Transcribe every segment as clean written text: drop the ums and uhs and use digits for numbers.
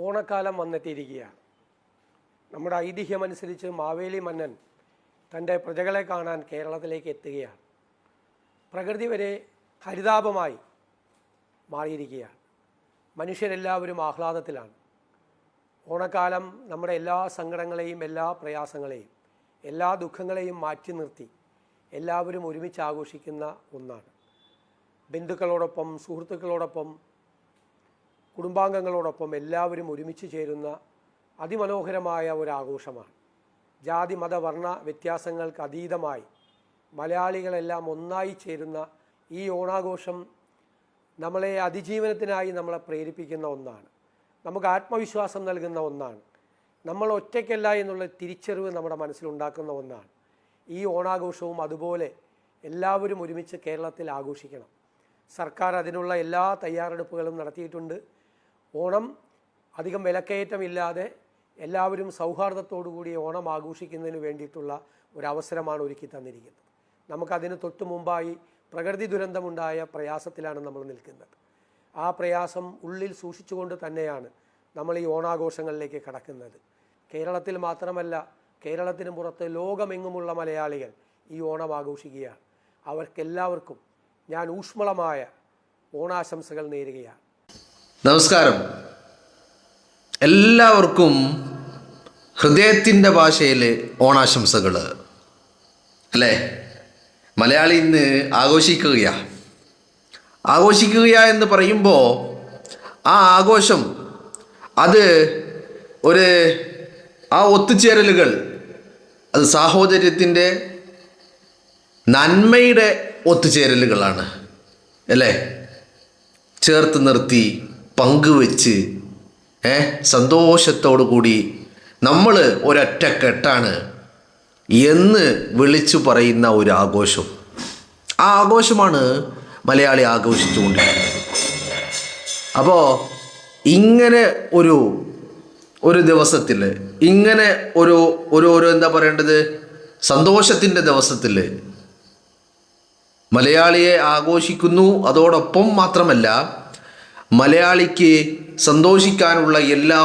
ഓണക്കാലം വന്നെത്തിയിരിക്കുകയാണ്. നമ്മുടെ ഐതിഹ്യമനുസരിച്ച് മാവേലി മന്നൻ തൻ്റെ പ്രജകളെ കാണാൻ കേരളത്തിലേക്ക് എത്തുകയാണ്. പ്രകൃതി വരെ ഹരിതാപമായി മാറിയിരിക്കുകയാണ്. മനുഷ്യരെല്ലാവരും ആഹ്ലാദത്തിലാണ്. ഓണക്കാലം നമ്മുടെ എല്ലാ സങ്കടങ്ങളെയും എല്ലാ പ്രയാസങ്ങളെയും എല്ലാ ദുഃഖങ്ങളെയും മാറ്റി നിർത്തി എല്ലാവരും ഒരുമിച്ച് ആഘോഷിക്കുന്ന ഒന്നാണ്. ബന്ധുക്കളോടൊപ്പം, സുഹൃത്തുക്കളോടൊപ്പം, കുടുംബാംഗങ്ങളോടൊപ്പം എല്ലാവരും ഒരുമിച്ച് ചേരുന്ന അതിമനോഹരമായ ഒരാഘോഷമാണ്. ജാതി മത വർണ്ണ വ്യത്യാസങ്ങൾക്ക് അതീതമായി മലയാളികളെല്ലാം ഒന്നായി ചേരുന്ന ഈ ഓണാഘോഷം നമ്മളെ അതിജീവനത്തിനായി നമ്മളെ പ്രേരിപ്പിക്കുന്ന ഒന്നാണ്. നമുക്ക് ആത്മവിശ്വാസം നൽകുന്ന ഒന്നാണ്. നമ്മൾ ഒറ്റയ്ക്കല്ല എന്നുള്ള തിരിച്ചറിവ് നമ്മുടെ മനസ്സിലുണ്ടാക്കുന്ന ഒന്നാണ്. ഈ ഓണാഘോഷവും അതുപോലെ എല്ലാവരും ഒരുമിച്ച് കേരളത്തിൽ ആഘോഷിക്കണം. സർക്കാർ അതിനുള്ള എല്ലാ തയ്യാറെടുപ്പുകളും നടത്തിയിട്ടുണ്ട്. ഓണം അധികം വിലക്കയറ്റമില്ലാതെ എല്ലാവരും സൗഹാർദ്ദത്തോടുകൂടി ഓണം ആഘോഷിക്കുന്നതിന് വേണ്ടിയിട്ടുള്ള ഒരവസരമാണ് ഒരുക്കി തന്നിരിക്കുന്നത്. നമുക്കതിന് തൊട്ടു മുമ്പായി പ്രകൃതി ദുരന്തമുണ്ടായ പ്രയാസത്തിലാണ് നമ്മൾ നിൽക്കുന്നത്. ആ പ്രയാസം ഉള്ളിൽ സൂക്ഷിച്ചുകൊണ്ട് തന്നെയാണ് നമ്മൾ ഈ ഓണാഘോഷങ്ങളിലേക്ക് കടക്കുന്നത്. കേരളത്തിൽ മാത്രമല്ല, കേരളത്തിന് പുറത്ത് ലോകമെങ്ങുമുള്ള മലയാളികൾ ഈ ഓണം ആഘോഷിക്കുകയാണ്. അവർക്കെല്ലാവർക്കും ഞാൻ ഊഷ്മളമായ ഓണാശംസകൾ നേരുകയാണ്. നമസ്കാരം. എല്ലാവർക്കും ഹൃദയത്തിൻ്റെ ഭാഷയിൽ ഓണാശംസകൾ. അല്ലേ? മലയാളി ഇന്ന് ആഘോഷിക്കുക എന്ന് പറയുമ്പോൾ ആ ആഘോഷം അത് ആ ഒത്തുചേരലുകൾ അത് സാഹോദര്യത്തിൻ്റെ നന്മയുടെ ഒത്തുചേരലുകളാണ്. അല്ലേ? ചേർത്ത് നിർത്തി പങ്കുവെച്ച് സന്തോഷത്തോടു കൂടി നമ്മൾ ഒരൊറ്റക്കെട്ടാണ് എന്ന് വിളിച്ചു പറയുന്ന ഒരു ആഘോഷം. ആ ആഘോഷമാണ് മലയാളി ആഘോഷിച്ചുകൊണ്ടിരിക്കുന്നത്. അപ്പോൾ ഇങ്ങനെ ഒരു ദിവസത്തിൽ, ഇങ്ങനെ ഒരു എന്താ പറയേണ്ടത്, സന്തോഷത്തിൻ്റെ ദിവസത്തിൽ മലയാളിയെ ആഘോഷിക്കുന്നു. അതോടൊപ്പം മാത്രമല്ല, മലയാളിക്ക് സന്തോഷിക്കാനുള്ള എല്ലാ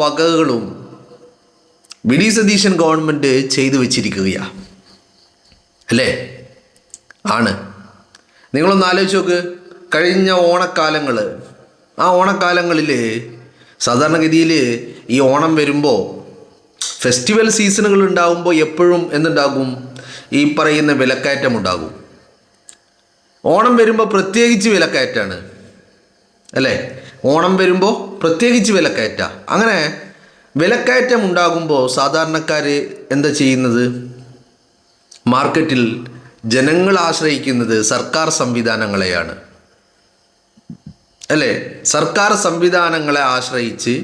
വകകളും വി.ഡി. സതീശൻ ഗവൺമെൻറ് ചെയ്തു വച്ചിരിക്കുകയാണ്. അല്ലേ? ആണ്. നിങ്ങളൊന്ന് ആലോചിച്ച് നോക്ക്. കഴിഞ്ഞ ഓണക്കാലങ്ങളിൽ സാധാരണഗതിയിൽ ഈ ഓണം വരുമ്പോൾ, ഫെസ്റ്റിവൽ സീസണുകൾ ഉണ്ടാകുമ്പോൾ എപ്പോഴും എന്തുണ്ടാകും? ഈ പറയുന്ന വിലക്കയറ്റം ഉണ്ടാകും. ഓണം വരുമ്പോൾ പ്രത്യേകിച്ച് വിലക്കയറ്റാണ്. അല്ലേ? ഓണം വരുമ്പോൾ പ്രത്യേകിച്ച് വിലക്കയറ്റ. അങ്ങനെ വിലക്കയറ്റം ഉണ്ടാകുമ്പോൾ സാധാരണക്കാർ എന്താ ചെയ്യുന്നത്? മാർക്കറ്റിൽ ജനങ്ങൾ ആശ്രയിക്കുന്നത് സർക്കാർ സംവിധാനങ്ങളെയാണ്. അല്ലേ? സർക്കാർ സംവിധാനങ്ങളെ ആശ്രയിച്ച്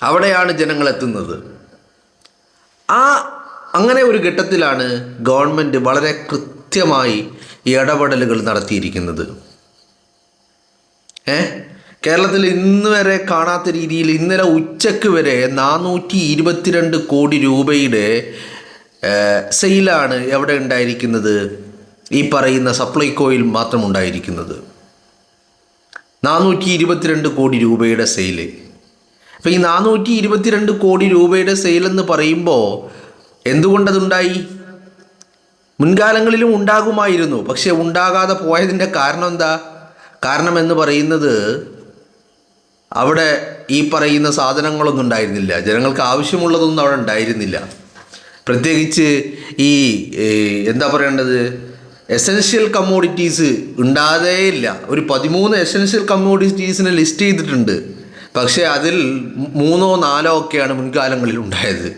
അവിടെയാണ് ജനങ്ങൾ എത്തുന്നത്. അങ്ങനെ ഒരു ഘട്ടത്തിലാണ് ഗവൺമെൻറ് വളരെ കൃത്യമായി ഇടപെടലുകൾ നടത്തിയിരിക്കുന്നത്. കേരളത്തിൽ ഇന്ന് വരെ കാണാത്ത രീതിയിൽ ഇന്നലെ ഉച്ചയ്ക്ക് വരെ 422 കോടി രൂപയുടെ സെയിലാണ് എവിടെ ഉണ്ടായിരിക്കുന്നത്? ഈ പറയുന്ന സപ്ലൈകോയിൽ മാത്രം ഉണ്ടായിരിക്കുന്നത് 422 കോടി രൂപയുടെ സെയില്. അപ്പോൾ ഈ 422 കോടി രൂപയുടെ സെയിലെന്ന് പറയുമ്പോൾ എന്തുകൊണ്ടതുണ്ടായി? മുൻകാലങ്ങളിലും ഉണ്ടാകുമായിരുന്നു, പക്ഷെ ഉണ്ടാകാതെ പോയതിൻ്റെ കാരണം എന്താ? കാരണം എന്ന് പറയുന്നത് അവിടെ ഈ പറയുന്ന സാധനങ്ങളൊന്നും ഉണ്ടായിരുന്നില്ല. ജനങ്ങൾക്ക് ആവശ്യമുള്ളതൊന്നും അവിടെ ഉണ്ടായിരുന്നില്ല. പ്രത്യേകിച്ച് ഈ എന്താ പറയേണ്ടത്, എസെൻഷ്യൽ കമ്മോഡിറ്റീസ് ഉണ്ടാതേയില്ല. ഒരു 13 എസെൻഷ്യൽ കമ്മോഡിറ്റീസിനെ ലിസ്റ്റ് ചെയ്തിട്ടുണ്ട്. പക്ഷേ അതിൽ 3ഓ 4ഓ ഒക്കെയാണ് മുൻകാലങ്ങളിൽ ഉണ്ടായത്.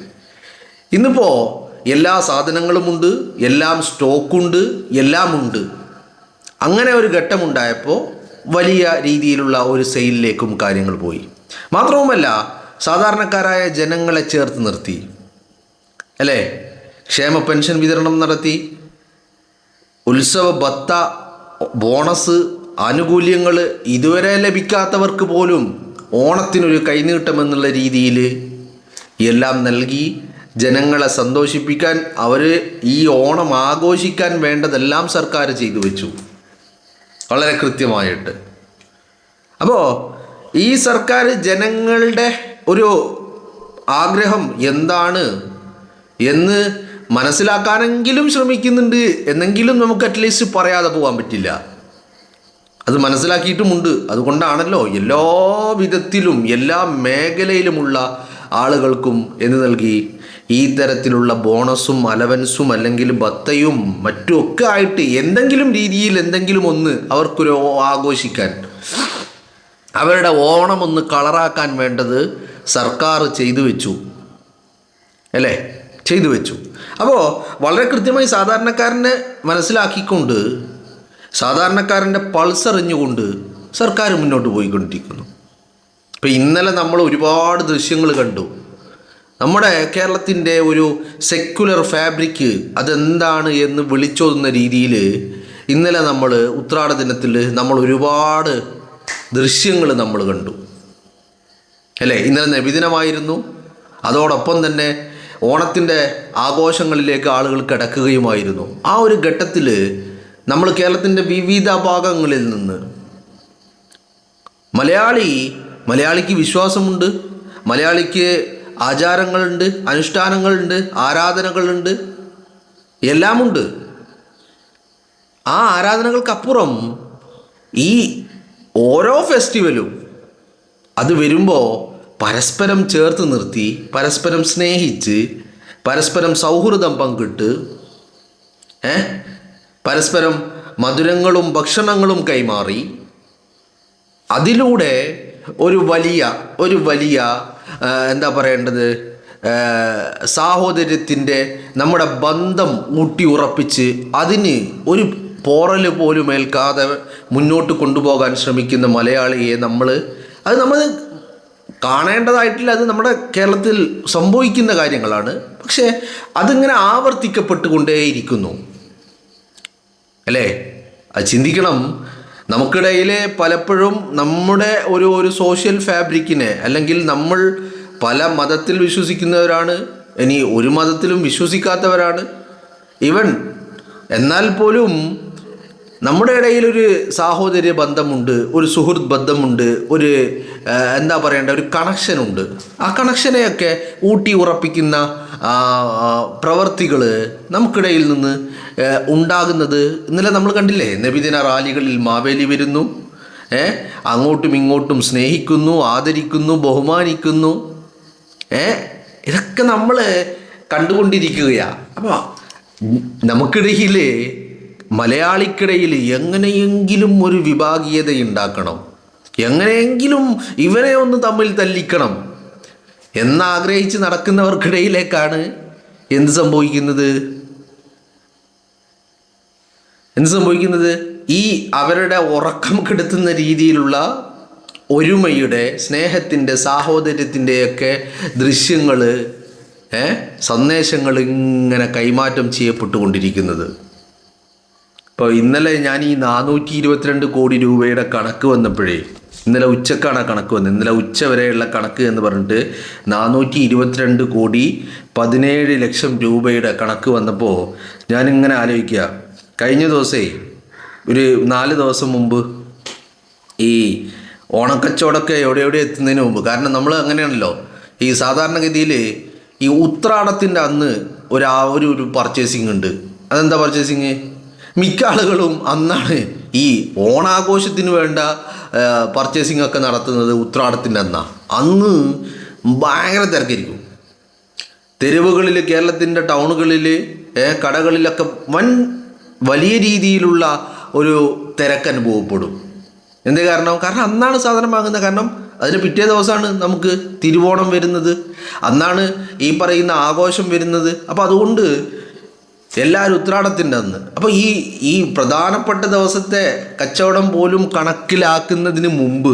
ഇന്നിപ്പോൾ എല്ലാ സാധനങ്ങളുമുണ്ട്, എല്ലാം സ്റ്റോക്കുണ്ട്, എല്ലാം ഉണ്ട്. അങ്ങനെ ഒരു ഘട്ടമുണ്ടായപ്പോൾ വലിയ രീതിയിലുള്ള ഒരു സെയിലിലേക്കും കാര്യങ്ങൾ പോയി. മാത്രവുമല്ല, സാധാരണക്കാരായ ജനങ്ങളെ ചേർത്ത് നിർത്തി. അല്ലേ? ക്ഷേമ പെൻഷൻ വിതരണം നടത്തി. ഉത്സവ ഭത്ത, ബോണസ്, ആനുകൂല്യങ്ങൾ ഇതുവരെ ലഭിക്കാത്തവർക്ക് പോലും ഓണത്തിനൊരു കൈനീട്ടമെന്നുള്ള രീതിയിൽ എല്ലാം നൽകി ജനങ്ങളെ സന്തോഷിപ്പിക്കാൻ, അവർ ഈ ഓണം ആഘോഷിക്കാൻ വേണ്ടതെല്ലാം സർക്കാർ ചെയ്തു വെച്ചു വളരെ കൃത്യമായിട്ട്. അപ്പോൾ ഈ സർക്കാർ ജനങ്ങളുടെ ഒരു ആഗ്രഹം എന്താണ് എന്ന് മനസ്സിലാക്കാനെങ്കിലും ശ്രമിക്കുന്നുണ്ട് എന്നെങ്കിലും നമുക്ക് അറ്റ്ലീസ്റ്റ് പറയാതെ പോകാൻ പറ്റില്ല. അത് മനസ്സിലാക്കിയിട്ടുമുണ്ട്. അതുകൊണ്ടാണല്ലോ എല്ലാ വിധത്തിലും എല്ലാ മേഖലയിലുമുള്ള ആളുകൾക്കും എന്ന് നൽകി ഈ തരത്തിലുള്ള ബോണസും അലവൻസും അല്ലെങ്കിൽ ഭത്തയും മറ്റുമൊക്കെ ആയിട്ട് എന്തെങ്കിലും രീതിയിൽ എന്തെങ്കിലും ഒന്ന് അവർക്കൊരു ആഘോഷിക്കാൻ, അവരുടെ ഓണം ഒന്ന് കളറാക്കാൻ വേണ്ടത് സർക്കാർ ചെയ്തു വെച്ചു അല്ലേ, ചെയ്തു വെച്ചു. അപ്പോൾ വളരെ കൃത്യമായി സാധാരണക്കാരനെ മനസ്സിലാക്കിക്കൊണ്ട് സാധാരണക്കാരൻ്റെ പൾസ് അറിഞ്ഞുകൊണ്ട് സർക്കാർ മുന്നോട്ട് പോയിക്കൊണ്ടിരിക്കുന്നു. ഇപ്പം ഇന്നലെ നമ്മൾ ഒരുപാട് ദൃശ്യങ്ങൾ കണ്ടു. നമ്മുടെ കേരളത്തിൻ്റെ ഒരു സെക്യുലർ ഫാബ്രിക് അതെന്താണ് എന്ന് വിളിച്ചോതുന്ന രീതിയിൽ ഇന്നലെ നമ്മൾ ഉത്രാട ദിനത്തിൽ നമ്മൾ ഒരുപാട് ദൃശ്യങ്ങൾ നമ്മൾ കണ്ടു അല്ലേ. ഇന്നലെ നബിദിനമായിരുന്നു. അതോടൊപ്പം തന്നെ ഓണത്തിൻ്റെ ആഘോഷങ്ങളിലേക്ക് ആളുകൾ കിടക്കുകയുമായിരുന്നു. ആ ഒരു ഘട്ടത്തിൽ നമ്മൾ കേരളത്തിൻ്റെ വിവിധ ഭാഗങ്ങളിൽ നിന്ന് മലയാളിക്ക് വിശ്വാസമുണ്ട്, മലയാളിക്ക് ആചാരങ്ങളുണ്ട്, അനുഷ്ഠാനങ്ങളുണ്ട്, ആരാധനകളുണ്ട്, എല്ലാമുണ്ട്. ആ ആരാധനകൾക്കപ്പുറം ഈ ഓരോ ഫെസ്റ്റിവലും അത് വരുമ്പോൾ പരസ്പരം ചേർത്ത് നിർത്തി, പരസ്പരം സ്നേഹിച്ച്, പരസ്പരം സൗഹൃദം പങ്കിട്ട്, പരസ്പരം മധുരങ്ങളും ഭക്ഷണങ്ങളും കൈമാറി, അതിലൂടെ ഒരു വലിയ എന്താ പറയേണ്ടത്, സാഹോദര്യത്തിൻ്റെ നമ്മുടെ ബന്ധം ഊട്ടി ഉറപ്പിച്ച് അതിന് ഒരു പോറൽ പോലും ഏൽക്കാതെ മുന്നോട്ട് കൊണ്ടുപോകാൻ ശ്രമിക്കുന്ന മലയാളിയെ നമ്മൾ കാണേണ്ടതായിട്ടില്ല. അത് നമ്മുടെ കേരളത്തിൽ സംഭവിക്കുന്ന കാര്യങ്ങളാണ്. പക്ഷേ അതിങ്ങനെ ആവർത്തിക്കപ്പെട്ടുകൊണ്ടേയിരിക്കുന്നു അല്ലേ. അത് ചിന്തിക്കണം. നമുക്കിടയിൽ പലപ്പോഴും നമ്മുടെ ഒരു സോഷ്യൽ ഫാബ്രിക്കിനെ, അല്ലെങ്കിൽ നമ്മൾ പല മതത്തിൽ വിശ്വസിക്കുന്നവരാണ്, ഇനി ഒരു മതത്തിലും വിശ്വസിക്കാത്തവരാണ് എന്നാൽ പോലും നമ്മുടെ ഇടയിലൊരു സാഹോദര്യ ബന്ധമുണ്ട്, ഒരു സുഹൃത്ത് ബന്ധമുണ്ട്, ഒരു എന്താ പറയേണ്ട ഒരു കണക്ഷനുണ്ട്. ആ കണക്ഷനെയൊക്കെ ഊട്ടി ഉറപ്പിക്കുന്ന പ്രവർത്തികൾ നമുക്കിടയിൽ നിന്ന് ഉണ്ടാകുന്നത് ഇന്നലെ നമ്മൾ കണ്ടില്ലേ. നബിദിന റാലികളിൽ മാവേലി വരുന്നു, അങ്ങോട്ടും ഇങ്ങോട്ടും സ്നേഹിക്കുന്നു, ആദരിക്കുന്നു, ബഹുമാനിക്കുന്നു. ഇതൊക്കെ നമ്മൾ കണ്ടുകൊണ്ടിരിക്കുകയാണ്. അപ്പോൾ നമുക്കിടയിൽ, മലയാളിക്കിടയിൽ എങ്ങനെയെങ്കിലും ഒരു വിഭാഗീയത ഉണ്ടാക്കണം, എങ്ങനെയെങ്കിലും ഇവരെ ഒന്ന് തമ്മിൽ തല്ലിക്കണം എന്നാഗ്രഹിച്ച് നടക്കുന്നവർക്കിടയിലേക്കാണ് എന്ത് സംഭവിക്കുന്നത്? ഈ അവരുടെ ഉറക്കം കെടുത്തുന്ന രീതിയിലുള്ള ഒരുമയുടെ, സ്നേഹത്തിൻ്റെ, സാഹോദര്യത്തിൻ്റെയൊക്കെ ദൃശ്യങ്ങൾ, സന്ദേശങ്ങൾ ഇങ്ങനെ കൈമാറ്റം ചെയ്യപ്പെട്ടുകൊണ്ടിരിക്കുന്നത്. ഇപ്പോൾ ഇന്നലെ ഞാൻ ഈ 422 കോടി രൂപയുടെ കണക്ക് വന്നപ്പോഴേ, ഇന്നലെ ഉച്ചക്കാണ് കണക്ക് വന്നത്, ഇന്നലെ ഉച്ച വരെയുള്ള കണക്ക് എന്ന് പറഞ്ഞിട്ട് 422 കോടി 17 ലക്ഷം രൂപയുടെ കണക്ക് വന്നപ്പോൾ ഞാനിങ്ങനെ ആലോചിക്കുക, കഴിഞ്ഞ ദിവസമേ ഒരു 4 ദിവസം മുമ്പ് ഈ ഓണക്കച്ചവടമൊക്കെ എവിടെ എത്തുന്നതിന് മുമ്പ്, കാരണം നമ്മൾ അങ്ങനെയാണല്ലോ ഈ സാധാരണഗതിയിൽ ഈ ഉത്രാടത്തിൻ്റെ അന്ന് ഒരു പർച്ചേസിങ് ഉണ്ട്. അതെന്താ പർച്ചേസിങ്? മിക്ക ആളുകളും അന്നാണ് ഈ ഓണാഘോഷത്തിന് വേണ്ട പർച്ചേസിംഗ് ഒക്കെ നടത്തുന്നത് ഉത്രാടത്തിൻ്റെ അന്ന് ഭയങ്കര തിരക്കായിരിക്കും. തെരുവുകളിൽ, കേരളത്തിൻ്റെ ടൗണുകളിൽ, കടകളിലൊക്കെ വലിയ രീതിയിലുള്ള ഒരു തിരക്ക് അനുഭവപ്പെടും. എന്ത് കാരണം അന്നാണ് സാധനം വാങ്ങുന്നത്. കാരണം അതിന് പിറ്റേ ദിവസമാണ് നമുക്ക് തിരുവോണം വരുന്നത്, അന്നാണ് ഈ പറയുന്ന ആഘോഷം വരുന്നത്. അപ്പോൾ അതുകൊണ്ട് എല്ലാവരും ഉത്രാടത്തിൻ്റെ അന്ന്, അപ്പോൾ ഈ പ്രധാനപ്പെട്ട ദിവസത്തെ കച്ചവടം പോലും കണക്കിലാക്കുന്നതിന് മുമ്പ്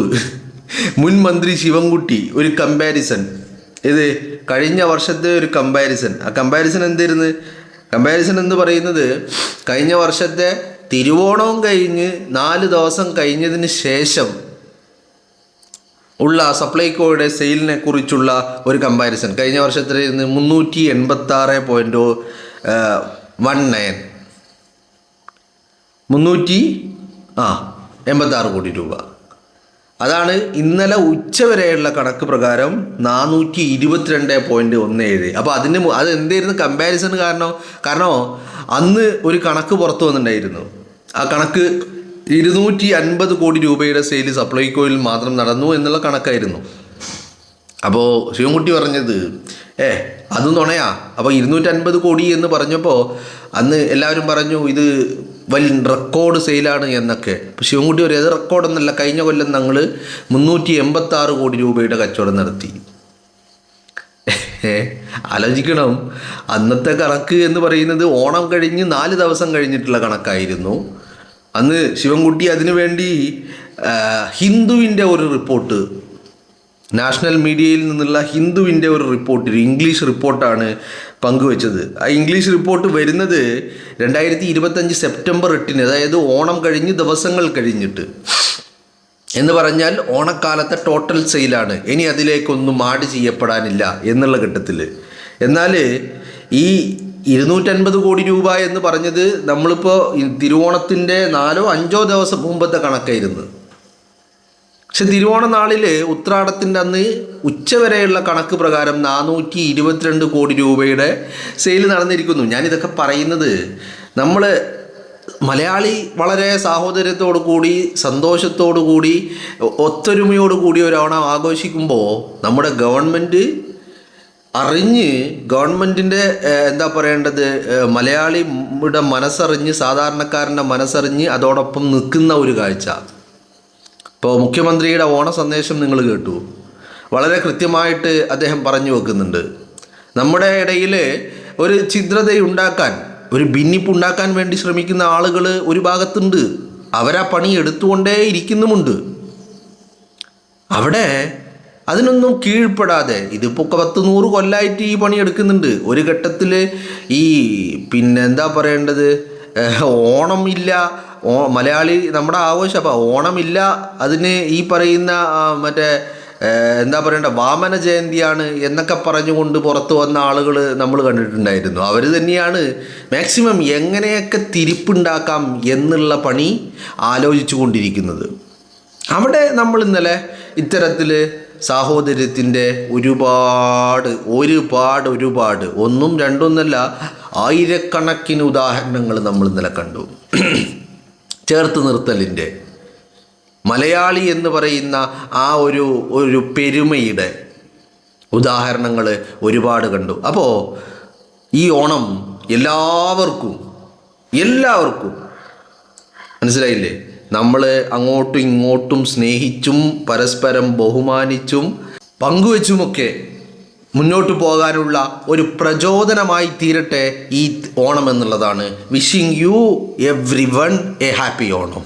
മുൻ മന്ത്രി ശിവൻകുട്ടി ഒരു കമ്പാരിസൺ, കഴിഞ്ഞ വർഷത്തെ ഒരു കമ്പാരിസൺ, ആ കമ്പാരിസൺ എന്തായിരുന്നു? കമ്പാരിസൺ എന്ന് പറയുന്നത് കഴിഞ്ഞ വർഷത്തെ തിരുവോണവും കഴിഞ്ഞ് 4 ദിവസം കഴിഞ്ഞതിന് ശേഷം ഉള്ള സപ്ലൈകോയുടെ സെയിലിനെ കുറിച്ചുള്ള ഒരു കമ്പാരിസൺ. കഴിഞ്ഞ വർഷത്തിൽ 386.19 386 കോടി രൂപ. അതാണ് ഇന്നലെ ഉച്ചവരെയുള്ള കണക്ക് പ്രകാരം 422.17. അപ്പോൾ അത് എന്തായിരുന്നു കമ്പാരിസൺ കാരണം അന്ന് ഒരു കണക്ക് പുറത്തു വന്നിട്ടുണ്ടായിരുന്നു. ആ കണക്ക് 250 കോടി രൂപയുടെ സെയിൽ സപ്ലൈകോയിൽ മാത്രം നടന്നു എന്നുള്ള കണക്കായിരുന്നു. അപ്പോൾ ശിവൻകുട്ടി പറഞ്ഞത് അതും നുണയാ. അപ്പോൾ 250 കോടി എന്ന് പറഞ്ഞപ്പോൾ അന്ന് എല്ലാവരും പറഞ്ഞു ഇത് വലിയ റെക്കോർഡ് സെയിലാണ് എന്നൊക്കെ. അപ്പോൾ ശിവൻകുട്ടി പറയും അത് റെക്കോർഡൊന്നുമല്ല, കഴിഞ്ഞ കൊല്ലം ഞങ്ങൾ 386 കോടി രൂപയുടെ കച്ചവടം നടത്തി. ആലോചിക്കണം, അന്നത്തെ കണക്ക് എന്ന് പറയുന്നത് ഓണം കഴിഞ്ഞ് 4 ദിവസം കഴിഞ്ഞിട്ടുള്ള കണക്കായിരുന്നു. അന്ന് ശിവൻകുട്ടി അതിനു വേണ്ടി ഹിന്ദുവിൻ്റെ ഒരു റിപ്പോർട്ട്, നാഷണൽ മീഡിയയിൽ നിന്നുള്ള ഹിന്ദുവിൻ്റെ ഒരു റിപ്പോർട്ട്, ഇംഗ്ലീഷ് റിപ്പോർട്ടാണ് പങ്കുവെച്ചത്. ആ ഇംഗ്ലീഷ് റിപ്പോർട്ട് വരുന്നത് 2025 സെപ്റ്റംബർ 8, അതായത് ഓണം കഴിഞ്ഞ് ദിവസങ്ങൾ കഴിഞ്ഞിട്ട്. എന്ന് പറഞ്ഞാൽ ഓണക്കാലത്തെ ടോട്ടൽ സെയിലാണ്, ഇനി അതിലേക്കൊന്നും ആഡ് ചെയ്യപ്പെടാനില്ല എന്നുള്ള ഘട്ടത്തിൽ. എന്നാൽ ഈ 250 കോടി രൂപ എന്ന് പറഞ്ഞത് നമ്മളിപ്പോൾ തിരുവോണത്തിൻ്റെ 4-5 ദിവസം മുമ്പത്തെ കണക്കായിരുന്നു. പക്ഷെ തിരുവോണ നാളിൽ ഉത്രാടത്തിൻ്റെ അന്ന് ഉച്ചവരെയുള്ള കണക്ക് പ്രകാരം 422 കോടി രൂപയുടെ സെയിൽ നടന്നിരിക്കുന്നു. ഞാനിതൊക്കെ പറയുന്നത് നമ്മൾ മലയാളി വളരെ സാഹോദര്യത്തോടു കൂടി, സന്തോഷത്തോടു കൂടി, ഒത്തൊരുമയോടു കൂടി ഒരു ഓണം ആഘോഷിക്കുമ്പോൾ നമ്മുടെ ഗവൺമെൻറ് അറിഞ്ഞ്, ഗവൺമെൻറ്റിൻ്റെ എന്താ പറയേണ്ടത്, മലയാളിയുടെ മനസ്സറിഞ്ഞ്, സാധാരണക്കാരൻ്റെ മനസ്സറിഞ്ഞ് അതോടൊപ്പം നിൽക്കുന്ന ഒരു കാഴ്ച. ഇപ്പോൾ മുഖ്യമന്ത്രിയുടെ ഓണ സന്ദേശം നിങ്ങൾ കേട്ടു. വളരെ കൃത്യമായിട്ട് അദ്ദേഹം പറഞ്ഞു വെക്കുന്നുണ്ട്. നമ്മുടെ ഇടയിൽ ഒരു ഛിദ്രതയുണ്ടാക്കാൻ, ഒരു ഭിന്നിപ്പുണ്ടാക്കാൻ വേണ്ടി ശ്രമിക്കുന്ന ആളുകൾ ഒരു ഭാഗത്തുണ്ട്. അവരാ പണി എടുത്തുകൊണ്ടേ ഇരിക്കുന്നുമുണ്ട്. അവിടെ അതിനൊന്നും കീഴ്പ്പെടാതെ, ഇതിപ്പോൾ 10-100 കൊല്ലമായിട്ട് ഈ പണി എടുക്കുന്നുണ്ട്. ഒരു ഘട്ടത്തിൽ ഈ എന്താ പറയേണ്ടത്, ഓണം ഇല്ല, മലയാളി നമ്മുടെ ആഘോഷം, അപ്പോൾ ഓണമില്ല, അതിന് ഈ പറയുന്ന മറ്റേ എന്താ പറയേണ്ട വാമന ജയന്തിയാണ് എന്നൊക്കെ പറഞ്ഞുകൊണ്ട് പുറത്തു വന്ന ആളുകൾ നമ്മൾ കണ്ടിട്ടുണ്ടായിരുന്നു. അവർ തന്നെയാണ് മാക്സിമം എങ്ങനെയൊക്കെ തിരിപ്പുണ്ടാക്കാം എന്നുള്ള പണി ആലോചിച്ചു കൊണ്ടിരിക്കുന്നത്. അവിടെ നമ്മൾ ഇന്നലെ ഇത്തരത്തിൽ സാഹോദര്യത്തിൻ്റെ ഒരുപാട് ഒന്നും രണ്ടൊന്നല്ല, ആയിരക്കണക്കിന് ഉദാഹരണങ്ങൾ നമ്മൾ ഇന്നലെ കണ്ടു. ചേർത്ത് നിർത്തലിൻ്റെ, മലയാളി എന്ന് പറയുന്ന ആ ഒരു പെരുമയുടെ ഉദാഹരണങ്ങൾ ഒരുപാട് കണ്ടു. അപ്പോൾ ഈ ഓണം എല്ലാവർക്കും മനസ്സിലായില്ലേ, നമ്മൾ അങ്ങോട്ടും ഇങ്ങോട്ടും സ്നേഹിച്ചും പരസ്പരം ബഹുമാനിച്ചും പങ്കുവെച്ചുമൊക്കെ മുന്നോട്ട് പോകാനുള്ള ഒരു പ്രചോദനമായി തീരട്ടെ ഈ ഓണം എന്നുള്ളതാണ്. Wishing you every one A happy Onam.